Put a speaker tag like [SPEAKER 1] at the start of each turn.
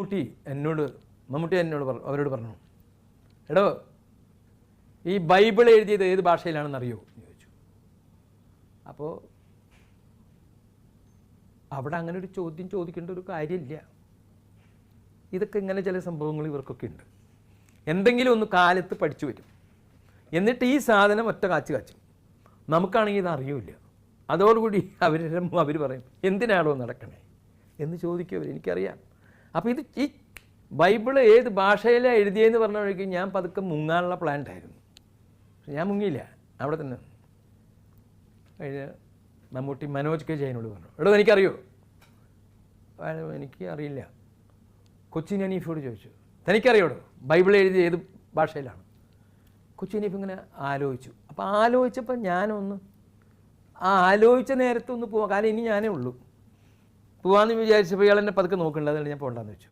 [SPEAKER 1] മമ്മൂട്ടി എന്നോട് അവരോട് പറഞ്ഞു, എടോ ഈ ബൈബിൾ എഴുതിയത് ഏത് ഭാഷയിലാണെന്ന് അറിയോ എന്ന് ചോദിച്ചു. അപ്പോൾ അവിടെ അങ്ങനെ ഒരു ചോദ്യം ചോദിക്കേണ്ട ഒരു കാര്യമില്ല. ഇതൊക്കെ ഇങ്ങനെ ചില സംഭവങ്ങൾ ഇവർക്കൊക്കെ ഉണ്ട്. എന്തെങ്കിലും ഒന്ന് കാലത്ത് പഠിച്ചു വരും, എന്നിട്ട് ഈ സാധനം ഒറ്റ കാച്ചും. നമുക്കാണെങ്കിൽ ഇത് അറിയില്ല. അതോടുകൂടി അവർ പറയും എന്തിനാണോ നടക്കണേ എന്ന് ചോദിക്കും അവർ. എനിക്കറിയാം. അപ്പോൾ ഈ ബൈബിള് ഏത് ഭാഷയിലാണ് എഴുതിയെന്ന് പറഞ്ഞപ്പോഴേക്കും ഞാൻ പതുക്കെ മുങ്ങാനുള്ള പ്ലാൻഡായിരുന്നു. പക്ഷെ ഞാൻ മുങ്ങിയില്ല, അവിടെ തന്നെ. കഴിഞ്ഞ് മമ്മൂട്ടി മനോജ് കെ ജയനോട് പറഞ്ഞു, എടോ എനിക്കറിയോ? എനിക്ക് അറിയില്ല. കൊച്ചിൻ ഹനീഫോട് ചോദിച്ചു, തനിക്കറിയോടോ ബൈബിൾ എഴുതി ഏത് ഭാഷയിലാണ്? കൊച്ചിൻ ഹനീഫ് ഇങ്ങനെ ആലോചിച്ചു. അപ്പോൾ ആലോചിച്ചപ്പോൾ ഞാനൊന്ന് ആലോചിച്ച നേരത്തൊന്ന് പോവാം, കാരണം ഇനി ഞാനേ ഉള്ളൂ. പോവാമെന്ന് വിചാരിച്ചപ്പോൾ ഇയാൾ എന്നെ പതുക്കെ നോക്കണ്ട, അതുകൊണ്ട് ഞാൻ പോകണ്ടെന്ന് വെച്ചു.